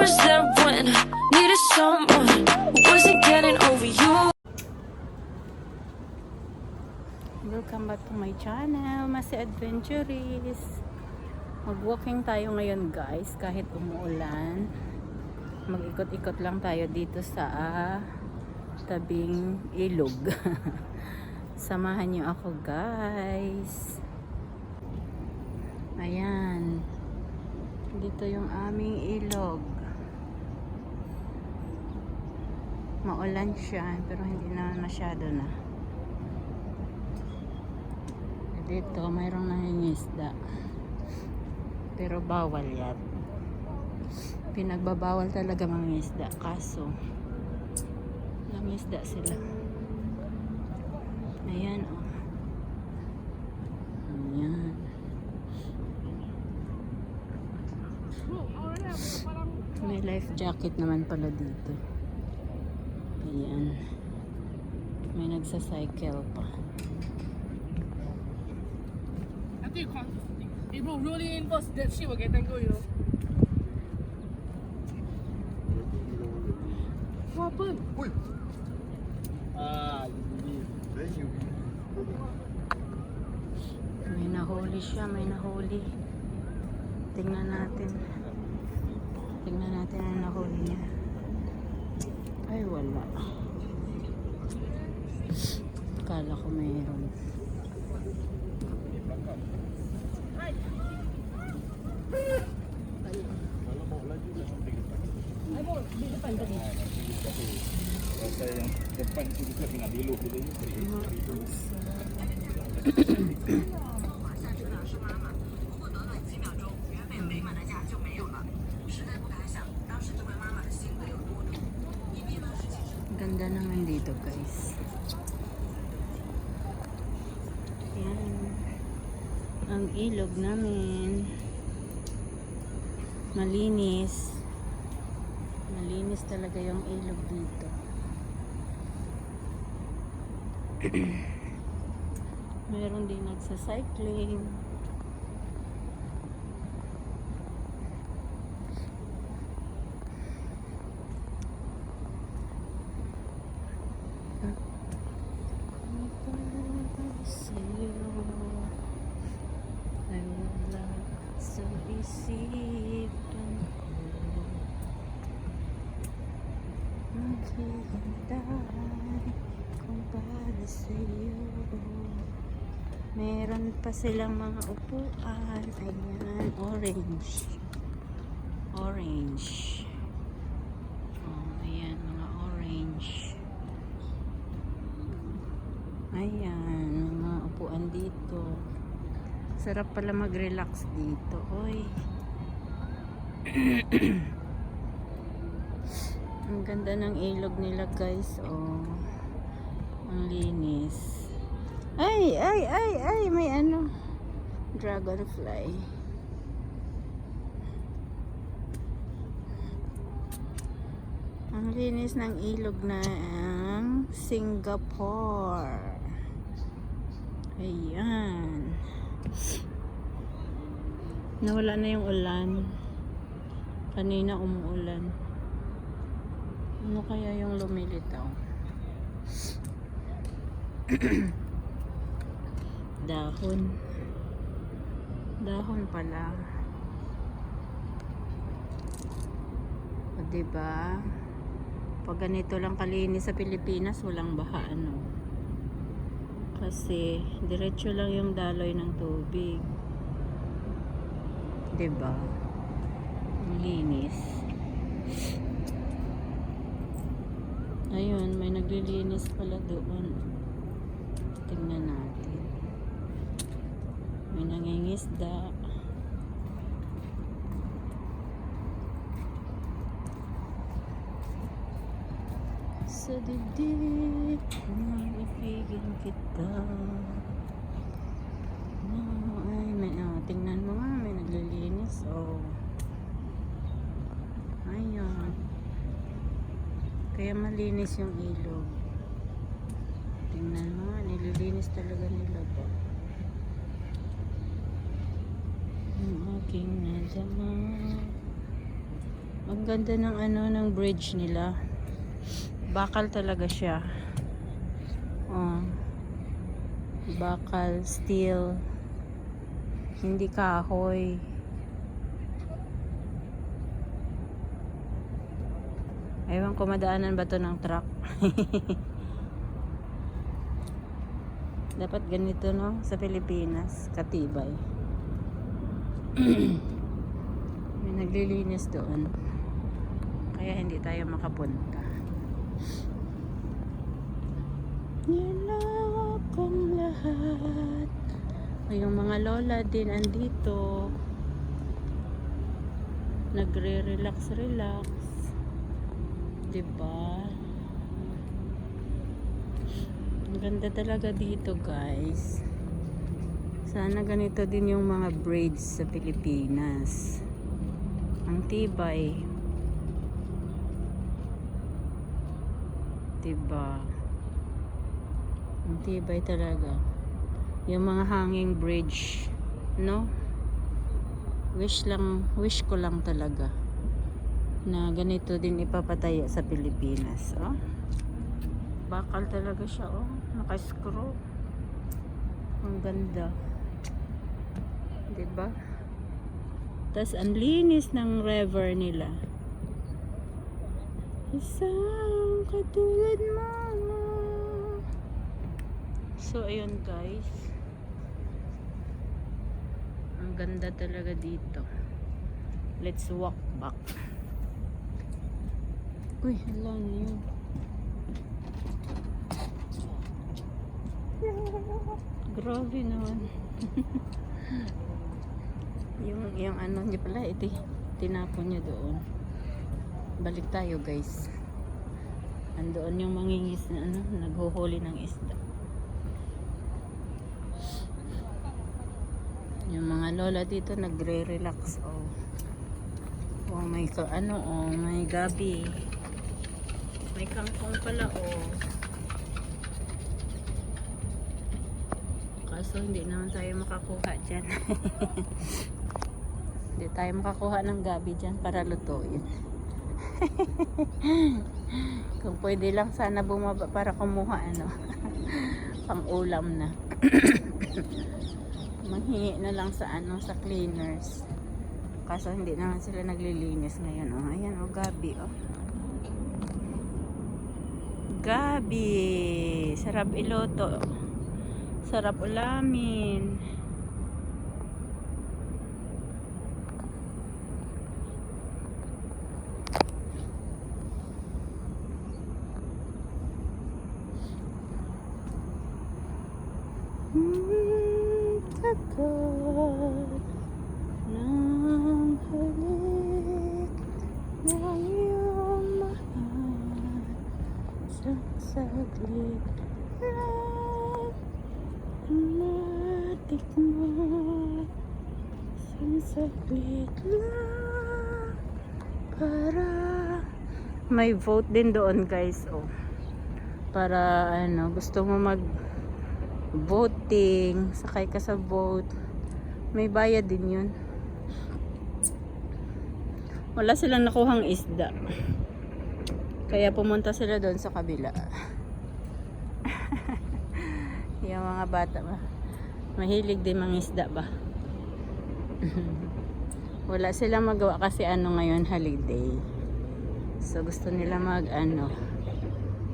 was there when I needed someone who wasn't getting over you. Welcome back to my channel, Masi Adventurist. Mag-walking tayo ngayon guys, kahit umuulan. Mag-ikot-ikot lang tayo dito sa tabing ilog. Samahan niyo ako guys. Ayan. Dito yung aming ilog. Maulan siya, pero hindi naman masyado na. Dito mayroong nangingisda. Pero bawal yan. Pinagbabawal talaga mangingisda. Kaso, nangingisda sila. Ayan oh. Ayan. May life jacket naman pala dito. Ayan. May nagsacycle pa. I think if bro rolling in first, that shit will get tangled, you know. What happened? Uy! Then you May nahuli siya, may nahuli. Tingnan natin. Tingnan natin ang nahuli niya. Ay, wala. Akala ko mayroon. Rasa yang depan itu juga tinggal diluh gitu. Ganda naman dito guys. Yan. Ang ilog namin. Malinis. Malinis talaga yung ilog dito. Meron din nagsa-cycling. I would like to receive kung para sa'yo. Meron pa silang mga upuan. Ayan, orange. Orange. Oh, ayan, mga orange. Ayan, mga upuan dito. Sarap pala mag-relax dito. Oy. Ang ganda ng ilog nila guys. Oh. Ang linis. Ay, may ano. Dragonfly. Ang linis ng ilog ng Singapore. Ayan. Nawala na yung ulan. Kanina umuulan. Ano kaya yung lumilitaw? Dahon. Dahon pala. O diba? Pag ganito lang kalinis sa Pilipinas, walang baha ano. Kasi diretso lang yung daloy ng tubig. Diba? Ang linis. Ayun, may naglilinis pala doon. Tingnan natin. May nangingisda. Sa dibdib, maibigin kita. Ay, may, tingnan mo nga, may naglilinis. Oh. Ayun. Kaya malinis yung ilog. Tingnan mo, nililinis talaga nila ba? Ang aking nadama, Ang ganda ng ano ng bridge nila. Bakal talaga siya. Oh. Bakal, steel. Hindi kahoy. Ewan ko madaanan ba to ng truck. Dapat ganito no sa Pilipinas, katibay. May naglilinis doon. Kaya hindi tayo makapunta. Nilawak kong lahat. Yung mga lola din andito. Nagre-relax. Diba? Ang ganda talaga dito, guys. Sana ganito din yung mga braids sa Pilipinas. Ang tibay. Diba? Ang tibay talaga. Yung mga hanging bridge, no? Wish ko lang talaga na ganito din ipapataya sa Pilipinas. Oh, bakal talaga siya. Oh, naka-screw. Ang ganda, diba? Tas ang linis ng river nila. Isang katulad mo. So ayun guys, ang ganda talaga dito. Let's walk back. Uy, hala na yun. Grabe naman. yung ano niya pala, tinapon niya doon. Balik tayo guys. Andoon yung mangingis na ano, naghuhuli ng isda. Yung mga lola dito nagre-relax. Oh may may gabi. May kangkong pala, kaso hindi naman tayo makakuha dyan. Hindi tayo makakuha ng gabi dyan para lutuin. Kung pwede lang sana bumaba para kumuha pang ulam na. Manghingi na lang sa sa cleaners. Kaso hindi naman sila naglilinis ngayon. Ayan gabi. Gabi, sarap iloto, sarap ulamin. Takot ng halik ng iyong mahal. Saglit lang matik mo. Saglit lang para may vote din doon guys. Para gusto mo mag voting, sakay ka sa vote, may bayad din yun. Wala silang nakuhang isda, kaya pumunta sila doon sa kabila. Yung mga bata ba, mahilig din mga isda ba. Wala silang magawa kasi ngayon holiday, so gusto nila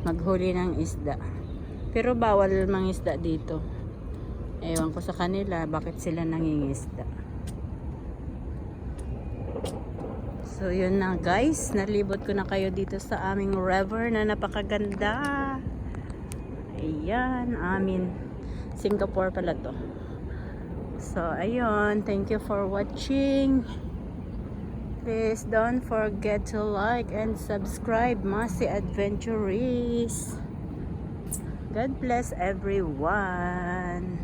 maghuli ng isda. Pero bawal mangisda dito. Ewan ko sa kanila bakit sila nangingisda. So yun na guys, nalibot ko na kayo dito sa aming river na napakaganda. Ayan, Singapore pala to. So ayun, thank you for watching. Please don't forget to like and subscribe Masi Adventurist. God bless everyone.